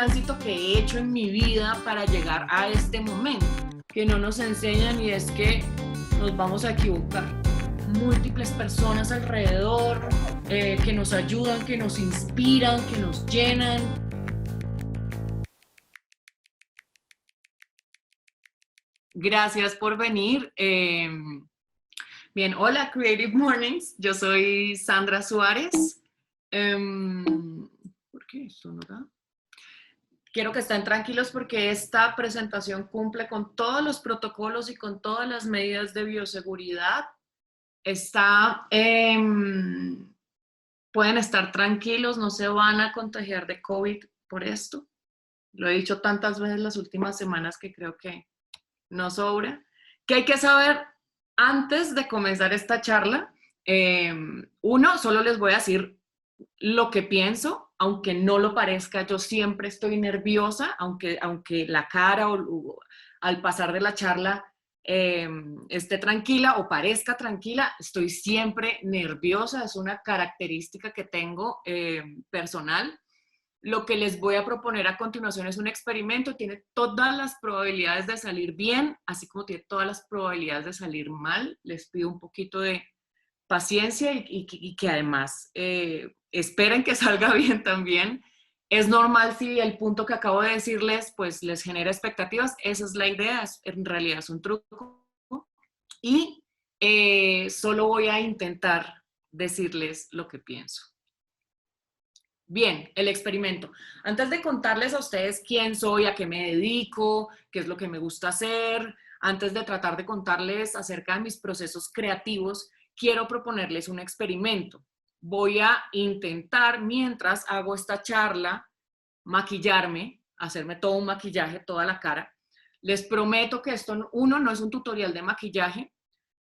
tránsito que he hecho en mi vida para llegar a este momento, que no nos enseñan, y es que nos vamos a equivocar. Múltiples personas alrededor que nos ayudan, que nos inspiran, que nos llenan. Gracias por venir. Bien, hola Creative Mornings, yo soy Sandra Suárez. ¿Por qué esto no da? Quiero que estén tranquilos porque esta presentación cumple con todos los protocolos y con todas las medidas de bioseguridad. Pueden estar tranquilos, no se van a contagiar de COVID por esto. Lo he dicho tantas veces las últimas semanas que creo que no sobra. ¿Qué hay que saber antes de comenzar esta charla? Uno, solo les voy a decir lo que pienso, aunque no lo parezca. Yo siempre estoy nerviosa, aunque la cara o al pasar de la charla esté tranquila o parezca tranquila, estoy siempre nerviosa. Es una característica que tengo personal. Lo que les voy a proponer a continuación es un experimento. Tiene todas las probabilidades de salir bien, así como tiene todas las probabilidades de salir mal. Les pido un poquito de paciencia y que además esperen que salga bien también. Es normal si el punto que acabo de decirles pues les genera expectativas. Esa es la idea, en realidad es un truco. Y solo voy a intentar decirles lo que pienso. Bien, el experimento. Antes de contarles a ustedes quién soy, a qué me dedico, qué es lo que me gusta hacer, antes de tratar de contarles acerca de mis procesos creativos, quiero proponerles un experimento. Voy a intentar, mientras hago esta charla, maquillarme, hacerme todo un maquillaje, toda la cara. Les prometo que esto, uno, no es un tutorial de maquillaje,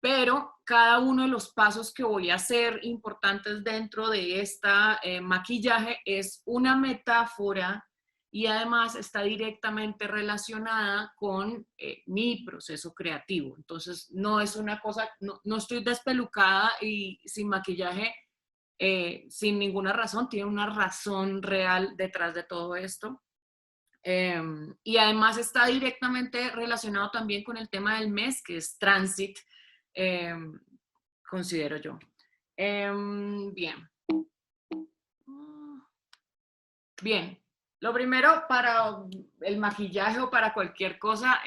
pero cada uno de los pasos que voy a hacer importantes dentro de esta maquillaje es una metáfora y además está directamente relacionada con mi proceso creativo. Entonces, no es una cosa, no estoy despelucada y sin maquillaje, sin ninguna razón, tiene una razón real detrás de todo esto. Y además está directamente relacionado también con el tema del mes, que es Transit, considero yo. Bien. Bien. Lo primero para el maquillaje o para cualquier cosa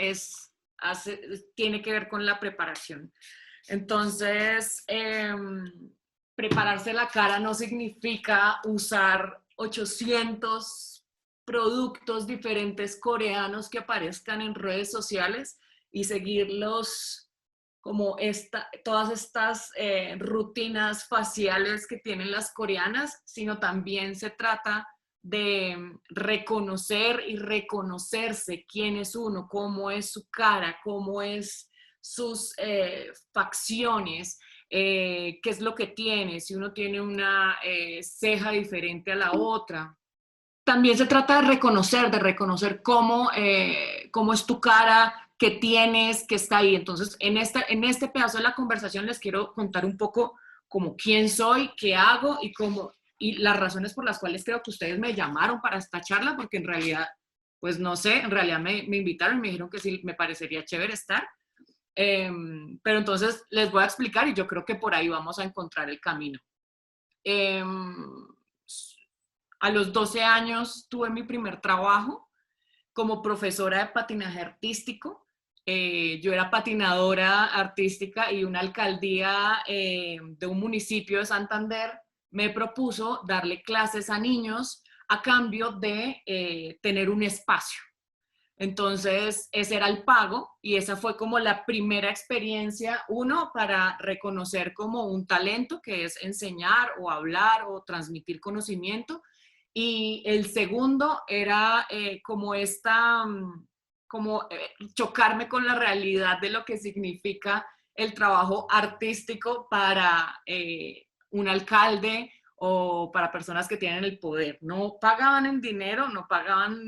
tiene que ver con la preparación. Entonces, prepararse la cara no significa usar 800 productos diferentes coreanos que aparezcan en redes sociales y seguirlos como todas estas rutinas faciales que tienen las coreanas, sino también se trata de reconocer y reconocerse quién es uno, cómo es su cara, cómo es sus facciones, qué es lo que tiene, si uno tiene una ceja diferente a la otra. También se trata de reconocer cómo es tu cara, qué tienes, qué está ahí. Entonces, en este pedazo de la conversación les quiero contar un poco como quién soy, qué hago y las razones por las cuales creo que ustedes me llamaron para esta charla, porque en realidad, pues no sé, en realidad me invitaron y me dijeron que sí, me parecería chévere estar. Pero entonces les voy a explicar y yo creo que por ahí vamos a encontrar el camino. A los 12 años tuve mi primer trabajo como profesora de patinaje artístico. Yo era patinadora artística y una alcaldía de un municipio de Santander me propuso darle clases a niños a cambio de tener un espacio. Entonces, ese era el pago y esa fue como la primera experiencia, uno, para reconocer como un talento que es enseñar o hablar o transmitir conocimiento. Y el segundo era como chocarme con la realidad de lo que significa el trabajo artístico para un alcalde o para personas que tienen el poder. No pagaban en dinero, no pagaban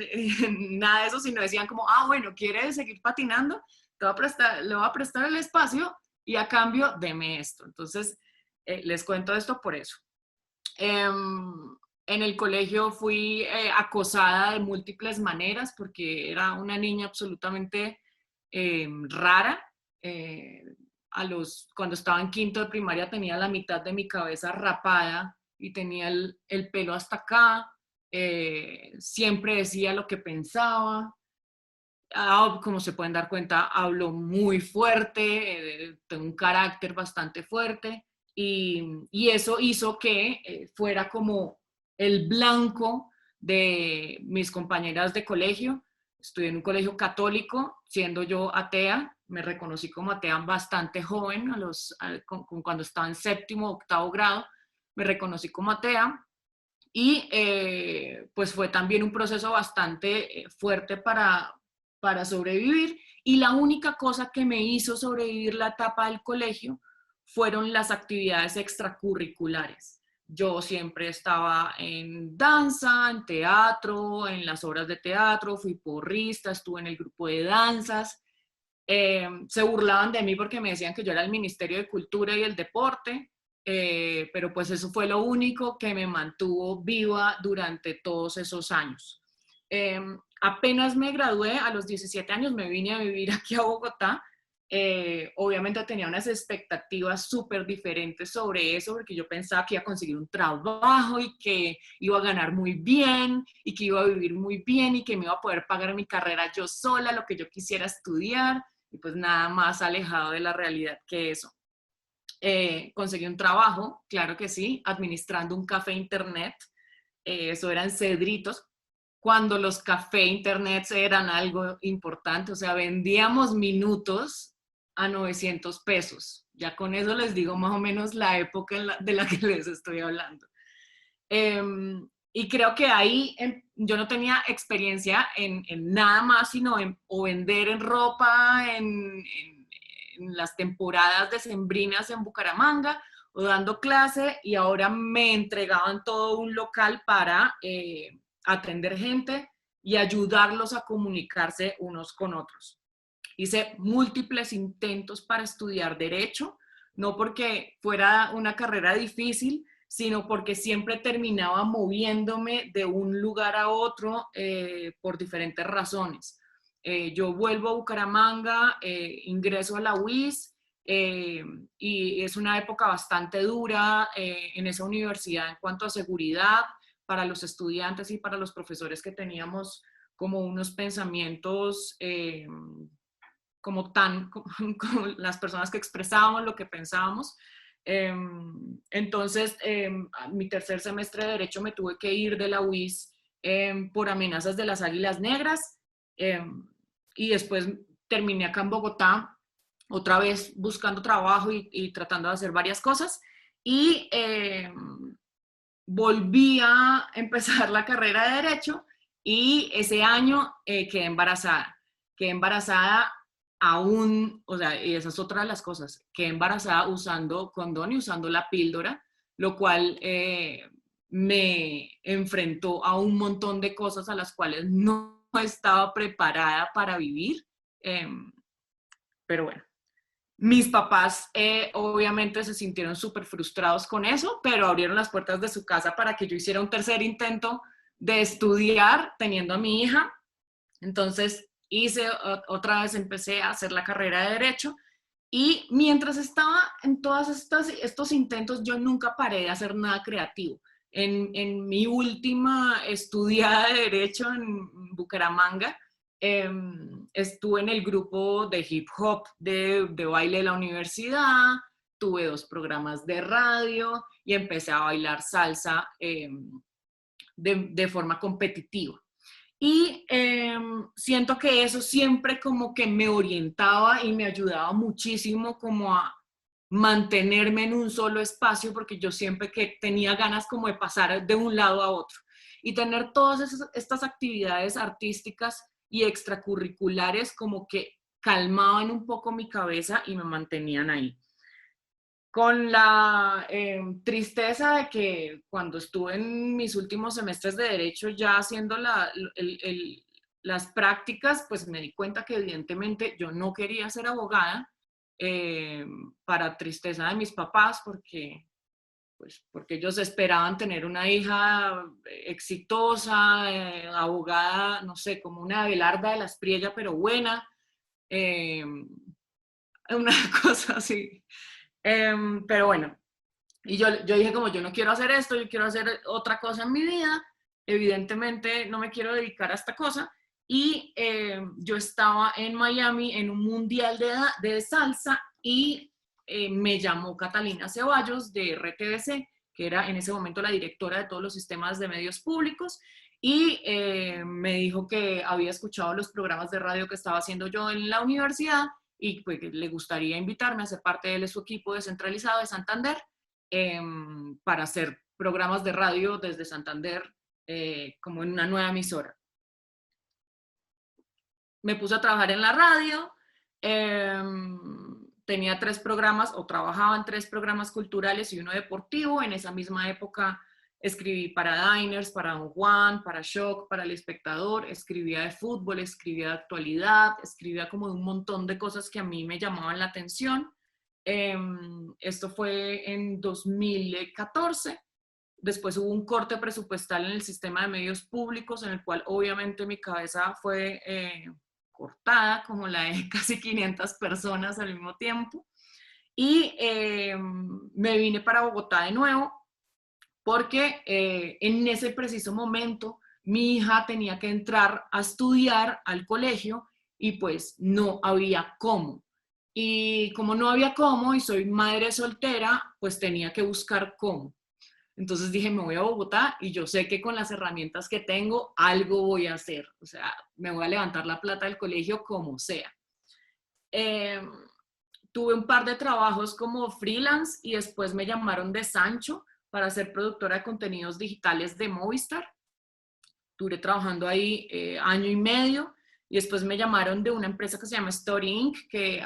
nada de eso, sino decían como, bueno, ¿quieres seguir patinando? Le voy a prestar el espacio y a cambio deme esto. Entonces, les cuento esto por eso. En el colegio fui acosada de múltiples maneras porque era una niña absolutamente rara. Eh, Cuando estaba en quinto de primaria tenía la mitad de mi cabeza rapada y tenía el pelo hasta acá. Siempre decía lo que pensaba. Como se pueden dar cuenta, hablo muy fuerte, tengo un carácter bastante fuerte y eso hizo que fuera como el blanco de mis compañeras de colegio. Estudié en un colegio católico, siendo yo atea, me reconocí como atea bastante joven, cuando estaba en séptimo, octavo grado, me reconocí como atea y pues fue también un proceso bastante fuerte para sobrevivir. Y la única cosa que me hizo sobrevivir la etapa del colegio fueron las actividades extracurriculares. Yo siempre estaba en danza, en teatro, en las obras de teatro, fui porrista, estuve en el grupo de danzas. Se burlaban de mí porque me decían que yo era el Ministerio de Cultura y el Deporte, pero pues eso fue lo único que me mantuvo viva durante todos esos años. Apenas me gradué, a los 17 años me vine a vivir aquí a Bogotá. Obviamente tenía unas expectativas súper diferentes sobre eso, porque yo pensaba que iba a conseguir un trabajo y que iba a ganar muy bien y que iba a vivir muy bien y que me iba a poder pagar mi carrera yo sola, lo que yo quisiera estudiar, y pues nada más alejado de la realidad que eso. Conseguí un trabajo, claro que sí, administrando un café internet. Eso eran Cedritos, cuando los café internets eran algo importante, o sea, vendíamos minutos a 900 pesos. Ya con eso les digo más o menos la época de la que les estoy hablando. Eh, y creo que ahí yo no tenía experiencia en nada más, sino o vender en ropa, en las temporadas decembrinas en Bucaramanga, o dando clase, y ahora me entregaban todo un local para atender gente y ayudarlos a comunicarse unos con otros. Hice múltiples intentos para estudiar derecho, no porque fuera una carrera difícil, sino porque siempre terminaba moviéndome de un lugar a otro por diferentes razones. Yo vuelvo a Bucaramanga, ingreso a la UIS, y es una época bastante dura en esa universidad en cuanto a seguridad para los estudiantes y para los profesores, que teníamos como unos pensamientos como las personas que expresábamos lo que pensábamos. Entonces, a mi tercer semestre de Derecho me tuve que ir de la UIS por amenazas de las Águilas Negras, y después terminé acá en Bogotá, otra vez buscando trabajo y tratando de hacer varias cosas, y volví a empezar la carrera de Derecho, y ese año quedé embarazada. Quedé embarazada aún, o sea, y esa es otra de las cosas, quedé embarazada usando condón y usando la píldora, lo cual me enfrentó a un montón de cosas a las cuales no estaba preparada para vivir. Eh, pero bueno, mis papás obviamente se sintieron súper frustrados con eso, pero abrieron las puertas de su casa para que yo hiciera un tercer intento de estudiar teniendo a mi hija. Entonces otra vez, empecé a hacer la carrera de Derecho, y mientras estaba en todos estos intentos, yo nunca paré de hacer nada creativo. En mi última estudiada de Derecho en Bucaramanga, estuve en el grupo de hip hop de baile de la universidad, tuve 2 programas de radio y empecé a bailar salsa de forma competitiva. Y siento que eso siempre como que me orientaba y me ayudaba muchísimo como a mantenerme en un solo espacio, porque yo siempre que tenía ganas como de pasar de un lado a otro. Y tener todas estas actividades artísticas y extracurriculares como que calmaban un poco mi cabeza y me mantenían ahí. Con la tristeza de que cuando estuve en mis últimos semestres de Derecho ya haciendo las prácticas, pues me di cuenta que evidentemente yo no quería ser abogada, para tristeza de mis papás, porque pues porque ellos esperaban tener una hija exitosa, abogada, no sé, como una Abelarda de la Espriella, pero buena, una cosa así. Pero bueno, y yo dije como yo no quiero hacer esto, yo quiero hacer otra cosa en mi vida, evidentemente no me quiero dedicar a esta cosa, y yo estaba en Miami en un mundial de salsa y me llamó Catalina Ceballos de RTBC, que era en ese momento la directora de todos los sistemas de medios públicos, y me dijo que había escuchado los programas de radio que estaba haciendo yo en la universidad y pues le gustaría invitarme a ser parte de su equipo descentralizado de Santander para hacer programas de radio desde Santander como en una nueva emisora. Me puse a trabajar en la radio, tenía 3 programas o trabajaba en 3 programas culturales y uno deportivo. En esa misma época escribí para Diners, para Don Juan, para Shock, para El Espectador, escribía de fútbol, escribía de actualidad, escribía como de un montón de cosas que a mí me llamaban la atención. Esto fue en 2014. Después hubo un corte presupuestal en el sistema de medios públicos, en el cual obviamente mi cabeza fue cortada, como la de casi 500 personas al mismo tiempo. Y me vine para Bogotá de nuevo, porque en ese preciso momento mi hija tenía que entrar a estudiar al colegio y pues no había cómo. Y como no había cómo y soy madre soltera, pues tenía que buscar cómo. Entonces dije, me voy a Bogotá y yo sé que con las herramientas que tengo, algo voy a hacer. O sea, me voy a levantar la plata del colegio como sea. Tuve un par de trabajos como freelance y después me llamaron de Sancho para ser productora de contenidos digitales de Movistar. Duré trabajando ahí año y medio y después me llamaron de una empresa que se llama Story Inc., que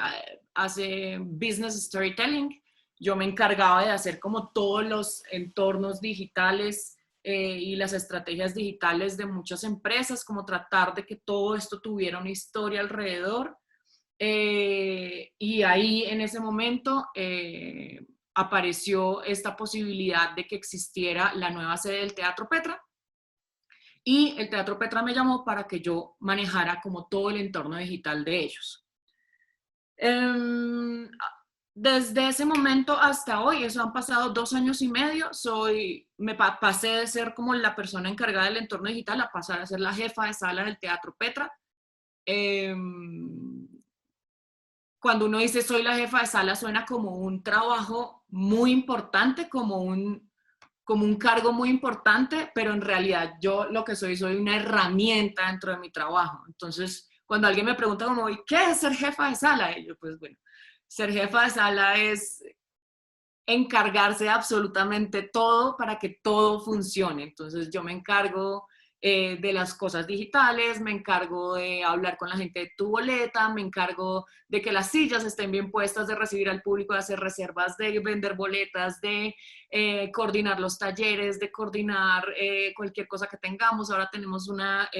hace business storytelling. Yo me encargaba de hacer como todos los entornos digitales y las estrategias digitales de muchas empresas, como tratar de que todo esto tuviera una historia alrededor. Y ahí en ese momento apareció esta posibilidad de que existiera la nueva sede del Teatro Petra. Y el Teatro Petra me llamó para que yo manejara como todo el entorno digital de ellos. Desde ese momento hasta hoy, eso han pasado 2 años y medio, pasé de ser como la persona encargada del entorno digital a pasar a ser la jefa de sala del Teatro Petra. Cuando uno dice soy la jefa de sala suena como un trabajo muy importante, como un cargo muy importante, pero en realidad yo lo que soy una herramienta dentro de mi trabajo. Entonces, cuando alguien me pregunta como, ¿qué es ser jefa de sala? Y yo, pues bueno, ser jefa de sala es encargarse de absolutamente todo para que todo funcione. Entonces, yo me encargo de las cosas digitales, me encargo de hablar con la gente de tu boleta, me encargo de que las sillas estén bien puestas, de recibir al público, de hacer reservas, de vender boletas, de coordinar los talleres, de coordinar cualquier cosa que tengamos. Ahora tenemos una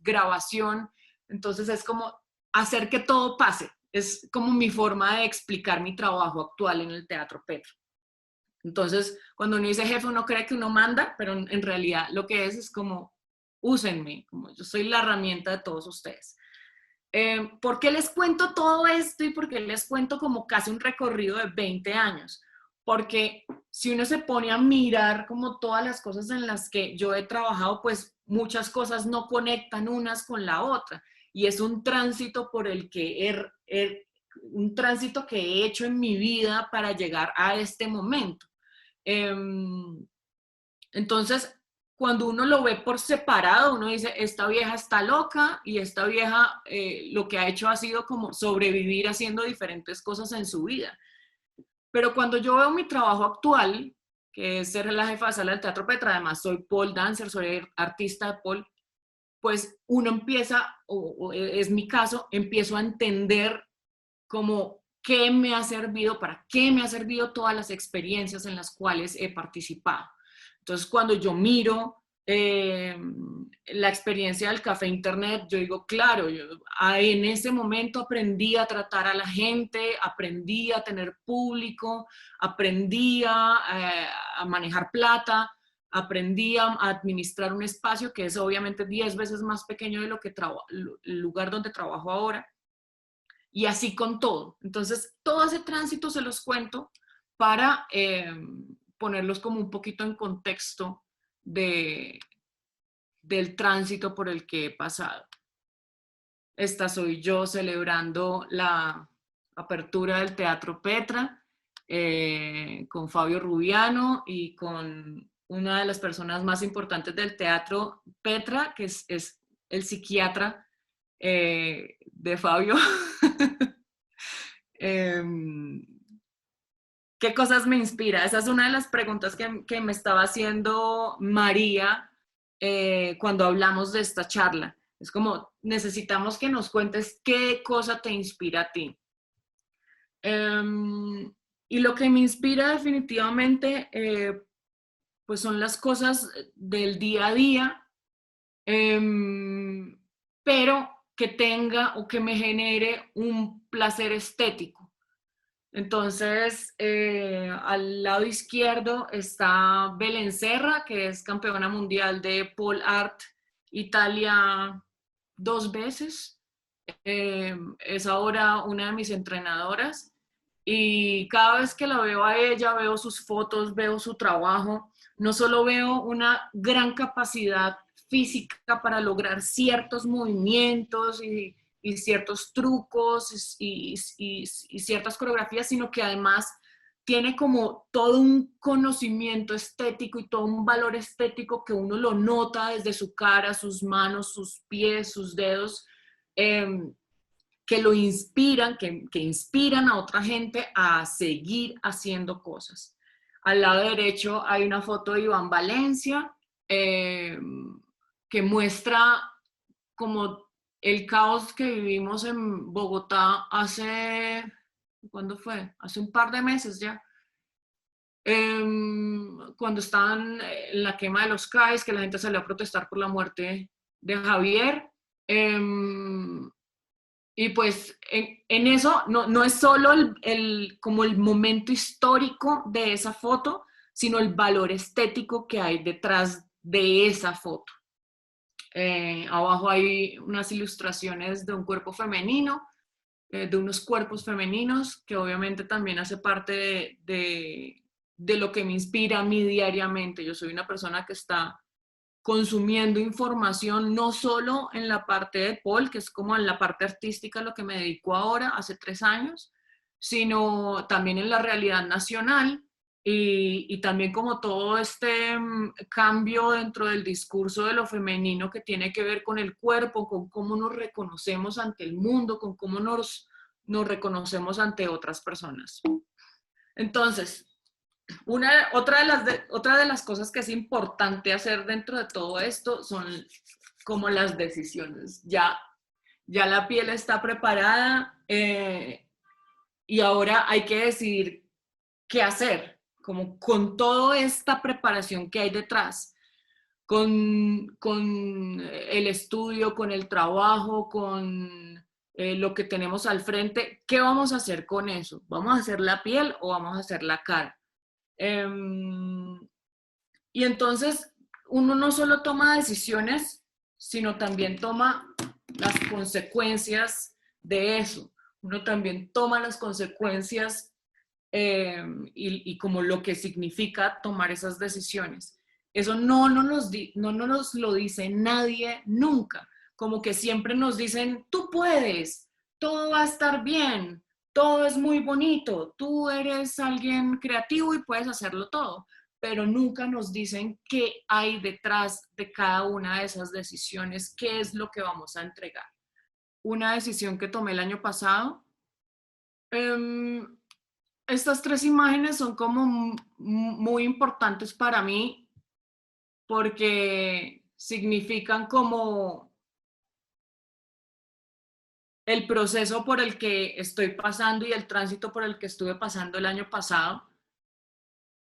grabación, entonces es como hacer que todo pase. Es como mi forma de explicar mi trabajo actual en el Teatro Petra. Entonces, cuando uno dice jefe, uno cree que uno manda, pero en realidad lo que es como úsenme, como yo soy la herramienta de todos ustedes. ¿Por qué les cuento todo esto y por qué les cuento como casi un recorrido de 20 años? Porque si uno se pone a mirar como todas las cosas en las que yo he trabajado, pues muchas cosas no conectan unas con la otra. Y es un tránsito por el que un tránsito que he hecho en mi vida para llegar a este momento. Entonces, cuando uno lo ve por separado, uno dice, esta vieja está loca y esta vieja lo que ha hecho ha sido como sobrevivir haciendo diferentes cosas en su vida. Pero cuando yo veo mi trabajo actual, que es ser la jefa de sala del Teatro Petra, además soy pole dancer, soy artista de pole, pues uno empieza, o es mi caso, empiezo a entender como qué me ha servido, para qué me ha servido todas las experiencias en las cuales he participado. Entonces, cuando yo miro la experiencia del café internet, yo digo, claro, en ese momento aprendí a tratar a la gente, aprendí a tener público, aprendí a manejar plata, aprendí a administrar un espacio que es obviamente 10 veces más pequeño de lo que el lugar donde trabajo ahora. Y así con todo. Entonces, todo ese tránsito se los cuento para ponerlos como un poquito en contexto del tránsito por el que he pasado. Esta soy yo celebrando la apertura del Teatro Petra con Fabio Rubiano y con una de las personas más importantes del Teatro Petra, que es el psiquiatra de Fabio. ¿Qué cosas me inspira? Esa es una de las preguntas que me estaba haciendo María cuando hablamos de esta charla. Es como, necesitamos que nos cuentes qué cosa te inspira a ti. Y lo que me inspira definitivamente, pues son las cosas del día a día, pero que tenga o que me genere un placer estético. Entonces, al lado izquierdo está Belén Serra, que es campeona mundial de pole art Italia 2 veces. Es ahora una de mis entrenadoras y cada vez que la veo a ella, veo sus fotos, veo su trabajo, no solo veo una gran capacidad física para lograr ciertos movimientos y ciertos trucos y ciertas coreografías, sino que además tiene como todo un conocimiento estético y todo un valor estético que uno lo nota desde su cara, sus manos, sus pies, sus dedos, que lo inspiran, que inspiran a otra gente a seguir haciendo cosas. Al lado derecho hay una foto de Iván Valencia, que muestra como el caos que vivimos en Bogotá hace, ¿cuándo fue? Hace un par de meses ya. Cuando estaban en la quema de los CAEs, que la gente salió a protestar por la muerte de Javier. Y pues en eso no es solo como el momento histórico de esa foto, sino el valor estético que hay detrás de esa foto. Abajo hay unas ilustraciones de un cuerpo femenino, de unos cuerpos femeninos, que obviamente también hace parte de lo que me inspira a mí diariamente. Yo soy una persona que está consumiendo información no solo en la parte de pole, que es como en la parte artística lo que me dedico ahora, hace 3 años, sino también en la realidad nacional y también como todo este cambio dentro del discurso de lo femenino que tiene que ver con el cuerpo, con cómo nos reconocemos ante el mundo, con cómo nos reconocemos ante otras personas. Entonces, otra de las cosas que es importante hacer dentro de todo esto son como las decisiones. Ya la piel está preparada y ahora hay que decidir qué hacer, como con toda esta preparación que hay detrás, con el estudio, con el trabajo, con lo que tenemos al frente. ¿Qué vamos a hacer con eso? ¿Vamos a hacer la piel o vamos a hacer la cara? Y entonces uno no solo toma decisiones, sino también toma las consecuencias de eso. Uno también toma las consecuencias y como lo que significa tomar esas decisiones. Eso no nos lo dice nadie nunca. Como que siempre nos dicen, tú puedes, todo va a estar bien, todo es muy bonito, tú eres alguien creativo y puedes hacerlo todo, pero nunca nos dicen qué hay detrás de cada una de esas decisiones, qué es lo que vamos a entregar. Una decisión que tomé el año pasado, estas 3 imágenes son como muy importantes para mí porque significan como el proceso por el que estoy pasando y el tránsito por el que estuve pasando el año pasado.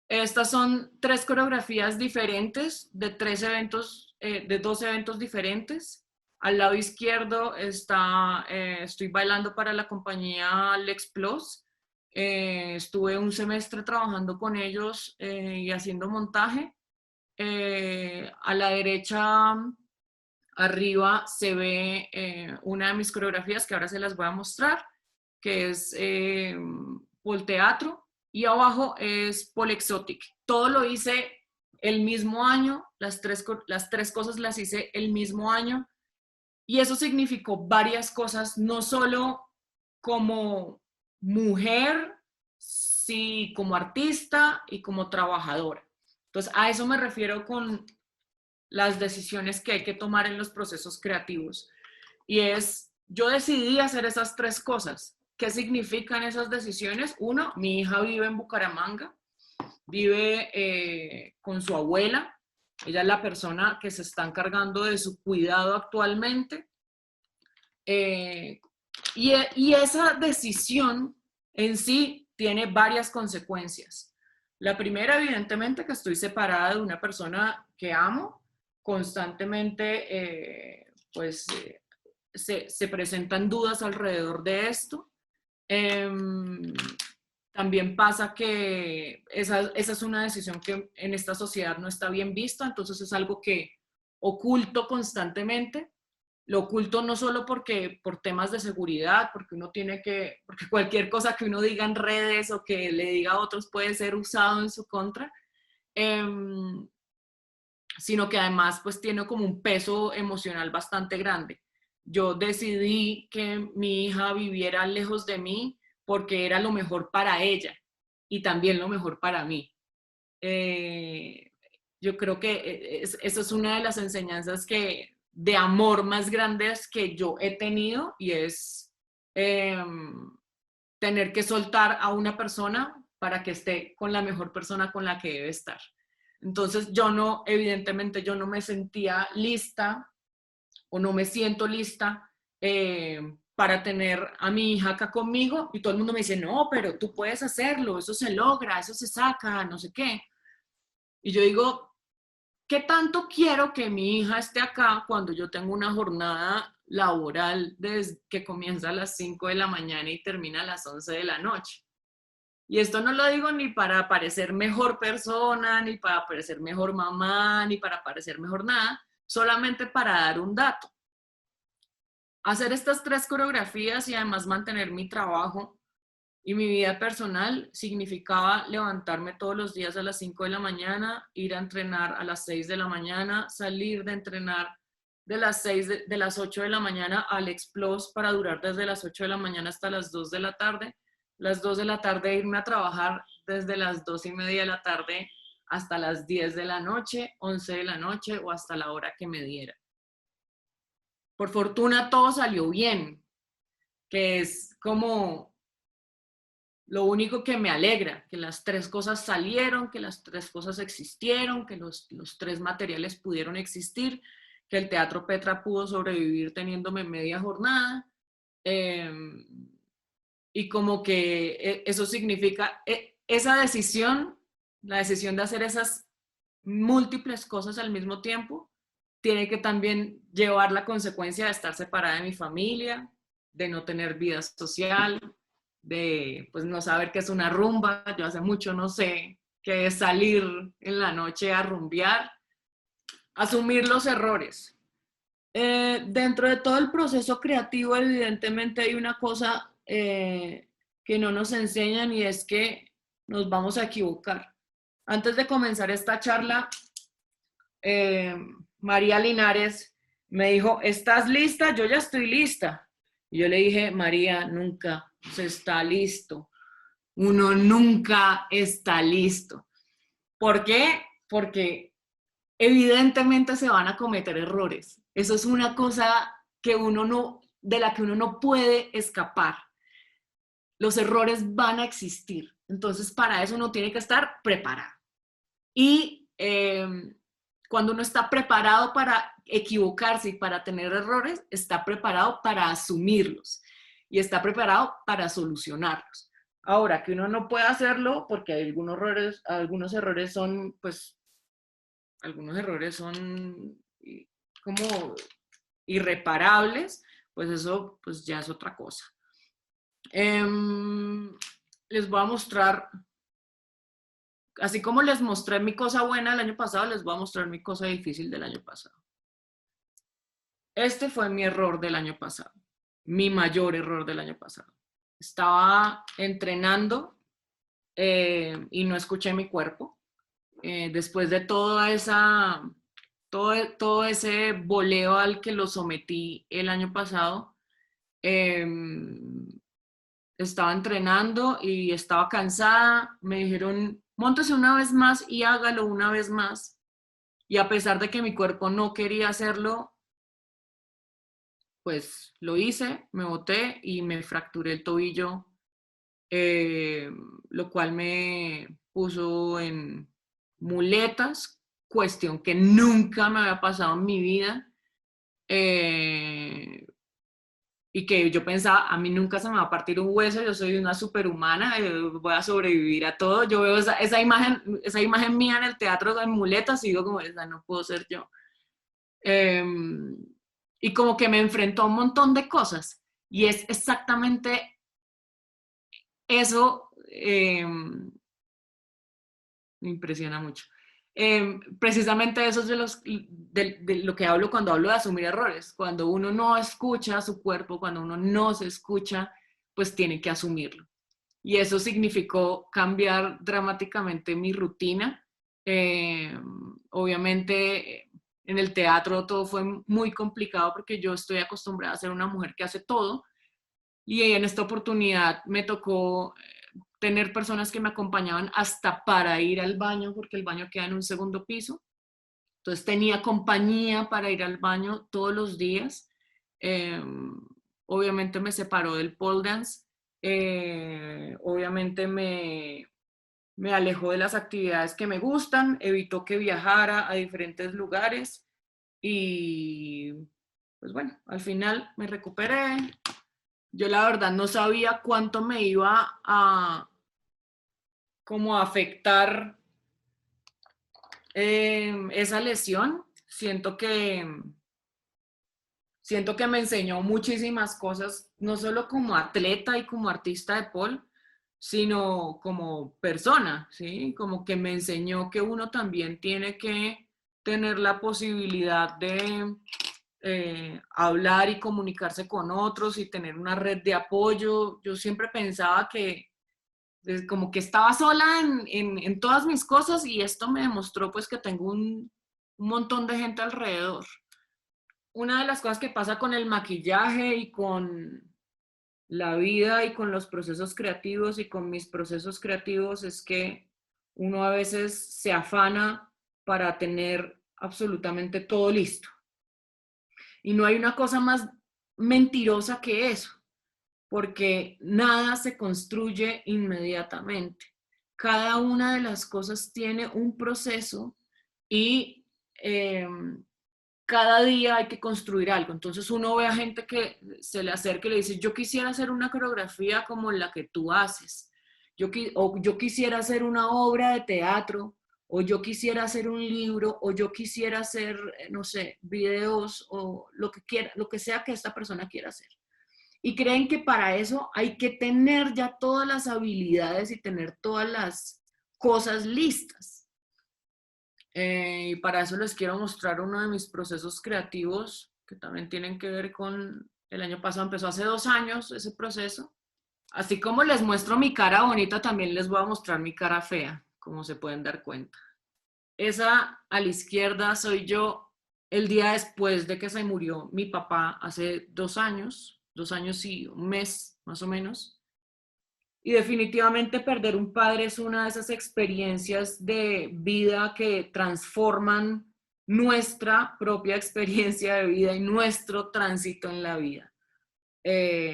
Estas son 3 coreografías diferentes de 3 eventos, de 2 eventos diferentes. Al lado izquierdo está, estoy bailando para la compañía Lex Plus. Estuve un semestre trabajando con ellos y haciendo montaje. A la derecha arriba se ve una de mis coreografías que ahora se las voy a mostrar, que es Pol Teatro, y abajo es Pol Exotic. Todo lo hice el mismo año, las tres cosas las hice el mismo año, y eso significó varias cosas, no solo como mujer, sí, como artista y como trabajadora. Entonces, a eso me refiero con las decisiones que hay que tomar en los procesos creativos. Y es, yo decidí hacer esas 3 cosas. ¿Qué significan esas decisiones? Uno, mi hija vive en Bucaramanga, vive con su abuela, ella es la persona que se está encargando de su cuidado actualmente. Y esa decisión en sí tiene varias consecuencias. La primera, evidentemente, que estoy separada de una persona que amo. Constantemente, se presentan dudas alrededor de esto. También pasa que esa es una decisión que en esta sociedad no está bien vista, entonces es algo que oculto constantemente. Lo oculto no solo porque por temas de seguridad, porque uno tiene que, porque cualquier cosa que uno diga en redes o que le diga a otros puede ser usado en su contra, sino que además pues tiene como un peso emocional bastante grande. Yo decidí que mi hija viviera lejos de mí porque era lo mejor para ella y también lo mejor para mí. Yo creo que eso es una de las enseñanzas de amor más grandes que yo he tenido, y es tener que soltar a una persona para que esté con la mejor persona con la que debe estar. Entonces evidentemente yo no me sentía lista o no me siento lista para tener a mi hija acá conmigo, y todo el mundo me dice, no, pero tú puedes hacerlo, eso se logra, eso se saca, no sé qué. Y yo digo, ¿qué tanto quiero que mi hija esté acá cuando yo tengo una jornada laboral desde que comienza a las 5 de la mañana y termina a las 11 de la noche? Y esto no lo digo ni para parecer mejor persona, ni para parecer mejor mamá, ni para parecer mejor nada, solamente para dar un dato. Hacer estas 3 coreografías y además mantener mi trabajo y mi vida personal significaba levantarme todos los días a las 5 de la mañana, ir a entrenar a las 6 de la mañana, salir de entrenar de las 8 de la mañana al Explos para durar desde las 8 de la mañana hasta las 2 de la tarde, las 2 de la tarde irme a trabajar desde las 2:30 de la tarde hasta las 10 de la noche, 11 de la noche o hasta la hora que me diera. Por fortuna todo salió bien, que es como lo único que me alegra, que las 3 cosas salieron, que las 3 cosas existieron, que los 3 materiales pudieron existir, que el Teatro Petra pudo sobrevivir teniéndome media jornada. Y como que eso significa, esa decisión, la decisión de hacer esas múltiples cosas al mismo tiempo, tiene que también llevar la consecuencia de estar separada de mi familia, de no tener vida social, de pues no saber qué es una rumba. Yo hace mucho no sé qué es salir en la noche a rumbear. Asumir los errores. Dentro de todo el proceso creativo, evidentemente hay una cosa que no nos enseñan, y es que nos vamos a equivocar. Antes de comenzar esta charla, María Linares me dijo, ¿estás lista? Yo ya estoy lista. Y yo le dije, María, nunca se está listo. Uno nunca está listo. ¿Por qué? Porque evidentemente se van a cometer errores. Eso es una cosa de la que uno no puede escapar. Los errores van a existir. Entonces, para eso uno tiene que estar preparado. Y cuando uno está preparado para equivocarse y para tener errores, está preparado para asumirlos y está preparado para solucionarlos. Ahora, que uno no puede hacerlo porque hay algunos errores son como irreparables, pues eso pues ya es otra cosa. Les voy a mostrar, así como les mostré mi cosa buena el año pasado, les voy a mostrar mi cosa difícil del año pasado. Este fue mi error del año pasado, mi mayor error del año pasado. Estaba entrenando y no escuché mi cuerpo. Después de todo ese boleo al que lo sometí el año pasado, estaba entrenando y estaba cansada. Me dijeron, móntese una vez más y hágalo una vez más. Y a pesar de que mi cuerpo no quería hacerlo, pues lo hice, me boté y me fracturé el tobillo, lo cual me puso en muletas, cuestión que nunca me había pasado en mi vida. Y que yo pensaba, a mí nunca se me va a partir un hueso, yo soy una superhumana, voy a sobrevivir a todo. Yo veo esa imagen mía en el teatro en muletas y digo como, esa no puedo ser yo. Y como que me enfrentó a un montón de cosas. Y es exactamente eso, me impresiona mucho. Precisamente eso es de lo que hablo cuando hablo de asumir errores. Cuando uno no escucha a su cuerpo, cuando uno no se escucha, pues tiene que asumirlo. Y eso significó cambiar dramáticamente mi rutina. Obviamente en el teatro todo fue muy complicado porque yo estoy acostumbrada a ser una mujer que hace todo. Y en esta oportunidad me tocó tener personas que me acompañaban hasta para ir al baño, porque el baño queda en un segundo piso. Entonces tenía compañía para ir al baño todos los días. Obviamente me separó del pole dance. Obviamente me alejó de las actividades que me gustan, evitó que viajara a diferentes lugares y pues bueno, al final me recuperé. Yo la verdad no sabía cuánto me iba a como a afectar esa lesión. Siento que me enseñó muchísimas cosas, no solo como atleta y como artista de pole, sino como persona, ¿sí? Como que me enseñó que uno también tiene que tener la posibilidad de hablar y comunicarse con otros y tener una red de apoyo. Yo siempre pensaba que como que estaba sola en todas mis cosas y esto me demostró pues que tengo un montón de gente alrededor. Una de las cosas que pasa con el maquillaje y con la vida y con los procesos creativos y con mis procesos creativos es que uno a veces se afana para tener absolutamente todo listo. Y no hay una cosa más mentirosa que eso, porque nada se construye inmediatamente. Cada una de las cosas tiene un proceso y cada día hay que construir algo. Entonces uno ve a gente que se le acerca y le dice, yo quisiera hacer una coreografía como la que tú haces, o yo quisiera hacer una obra de teatro, o yo quisiera hacer un libro, o yo quisiera hacer, no sé, videos, o lo que quiera, lo que sea que esta persona quiera hacer. Y creen que para eso hay que tener ya todas las habilidades y tener todas las cosas listas. Y para eso les quiero mostrar uno de mis procesos creativos que también tienen que ver con el año pasado. Empezó hace 2 años ese proceso. Así como les muestro mi cara bonita, también les voy a mostrar mi cara fea, como se pueden dar cuenta. Esa a la izquierda soy yo el día después de que se murió mi papá hace 2 años, 2 años y un mes más o menos. Y definitivamente perder un padre es una de esas experiencias de vida que transforman nuestra propia experiencia de vida y nuestro tránsito en la vida.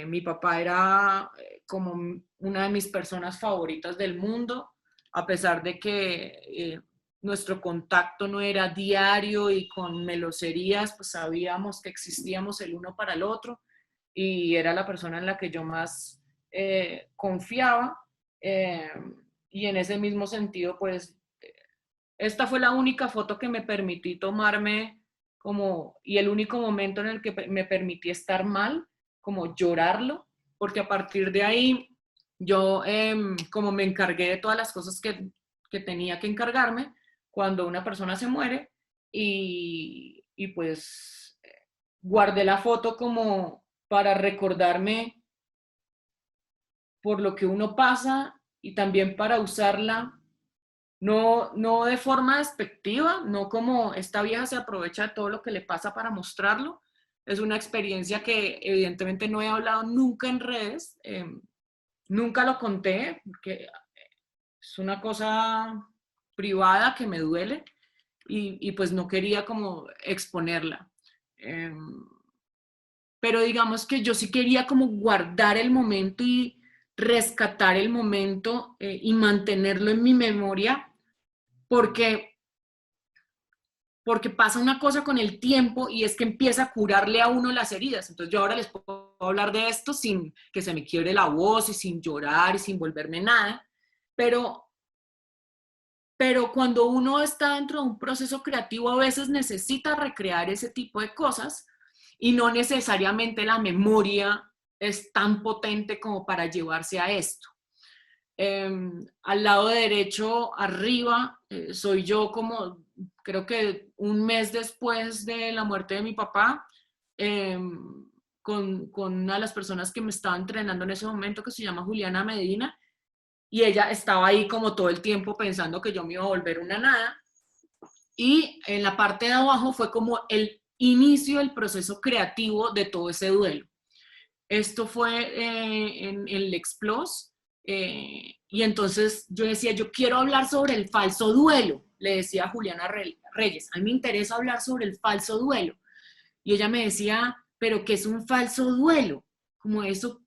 Mi papá era como una de mis personas favoritas del mundo, a pesar de que nuestro contacto no era diario y con meloserías, pues sabíamos que existíamos el uno para el otro y era la persona en la que yo más confiaba. Eh, y en ese mismo sentido, pues, esta fue la única foto que me permití tomarme como, y el único momento en el que me permití estar mal, como llorarlo, porque a partir de ahí yo como me encargué de todas las cosas que tenía que encargarme cuando una persona se muere y pues guardé la foto como para recordarme por lo que uno pasa y también para usarla no de forma despectiva, no como esta vieja se aprovecha de todo lo que le pasa para mostrarlo. Es una experiencia que evidentemente no he hablado nunca en redes, nunca lo conté, porque es una cosa privada que me duele y pues no quería como exponerla. Eh, pero digamos que yo sí quería como guardar el momento y rescatar el momento y mantenerlo en mi memoria porque porque pasa una cosa con el tiempo y es que empieza a curarle a uno las heridas. Entonces yo ahora les puedo hablar de esto sin que se me quiebre la voz y sin llorar y sin volverme nada, pero, pero cuando uno está dentro de un proceso creativo a veces necesita recrear ese tipo de cosas y no necesariamente la memoria es tan potente como para llevarse a esto. Al lado derecho, arriba, soy yo como, creo que un mes después de la muerte de mi papá, eh, con una de las personas que me estaba entrenando en ese momento, que se llama Juliana Medina, y ella estaba ahí como todo el tiempo pensando que yo me iba a volver una nada. Y en la parte de abajo fue como el inicio del proceso creativo de todo ese duelo. Esto fue en el Explos y entonces yo decía, yo quiero hablar sobre el falso duelo, le decía a Juliana Reyes, a mí me interesa hablar sobre el falso duelo. Y ella me decía, pero ¿qué es un falso duelo? Como ¿eso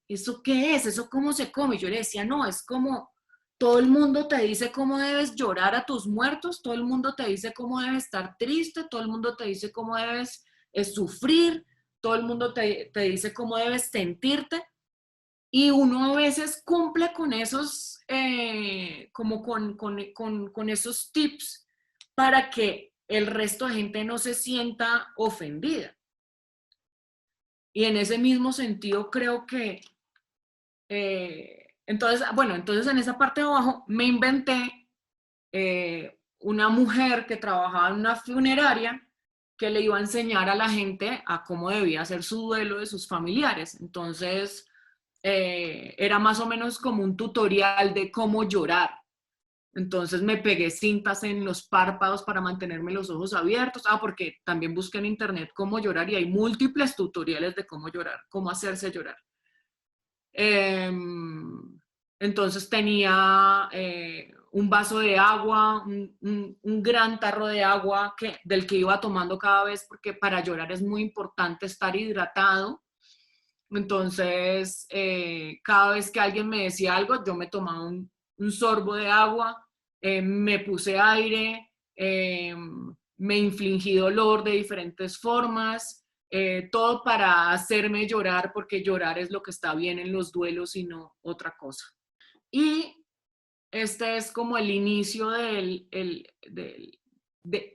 qué es? ¿Eso cómo se come? Y yo le decía, no, es como todo el mundo te dice cómo debes llorar a tus muertos, todo el mundo te dice cómo debes estar triste, todo el mundo te dice cómo debes sufrir, todo el mundo te dice cómo debes sentirte y uno a veces cumple con esos, como con esos tips para que el resto de gente no se sienta ofendida. Y en ese mismo sentido creo que, entonces, bueno, entonces en esa parte de abajo me inventé una mujer que trabajaba en una funeraria que le iba a enseñar a la gente a cómo debía hacer su duelo de sus familiares. Entonces, era más o menos como un tutorial de cómo llorar. Entonces me pegué cintas en los párpados para mantenerme los ojos abiertos. Porque también busqué en internet cómo llorar y hay múltiples tutoriales de cómo llorar, cómo hacerse llorar. Eh, entonces tenía un vaso de agua, un gran tarro de agua del que iba tomando cada vez, porque para llorar es muy importante estar hidratado. Entonces, cada vez que alguien me decía algo, yo me tomaba un sorbo de agua, me puse aire, me infligí dolor de diferentes formas, todo para hacerme llorar, porque llorar es lo que está bien en los duelos y no otra cosa. Y este es como el inicio el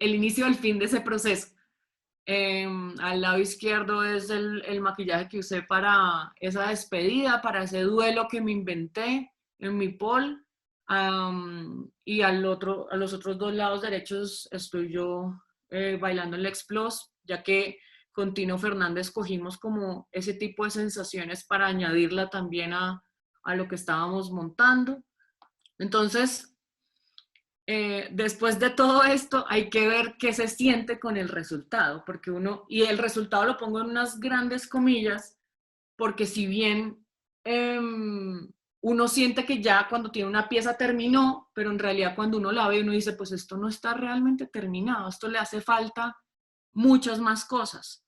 inicio del fin de ese proceso. Al lado izquierdo es el maquillaje que usé para esa despedida, para ese duelo que me inventé en mi pol. Y a los otros dos lados derechos estoy yo bailando el Explos, ya que con Tino Fernández cogimos como ese tipo de sensaciones para añadirla también a lo que estábamos montando. Entonces, después de todo esto hay que ver qué se siente con el resultado, porque y el resultado lo pongo en unas grandes comillas, porque si bien uno siente que ya cuando tiene una pieza terminó, pero en realidad cuando uno la ve uno dice, pues esto no está realmente terminado, esto le hace falta muchas más cosas.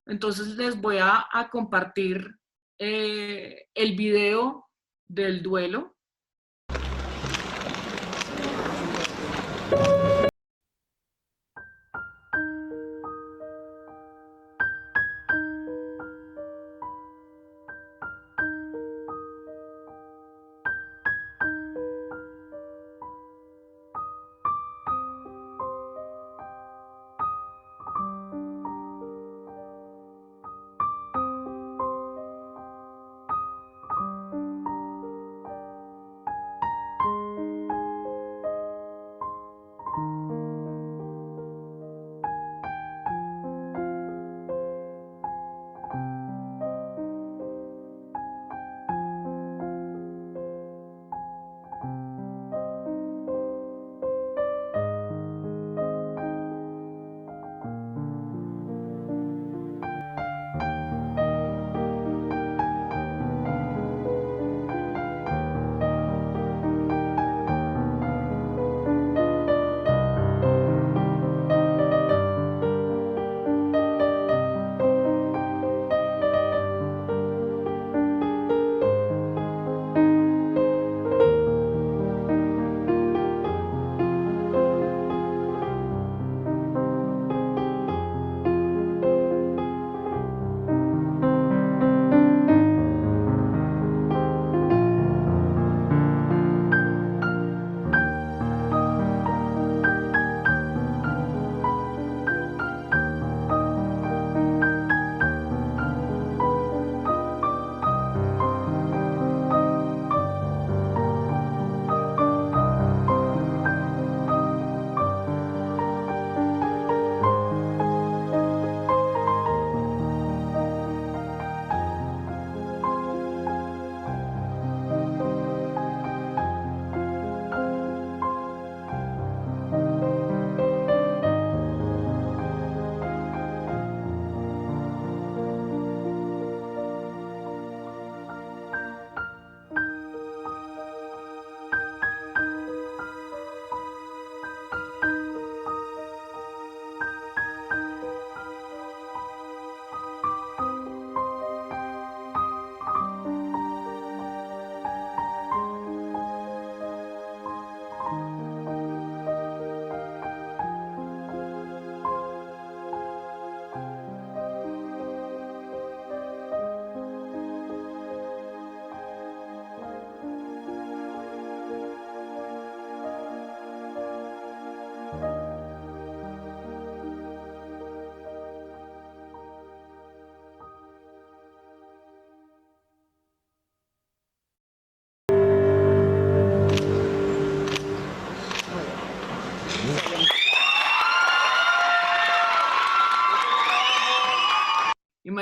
Entonces les voy a compartir el video del duelo.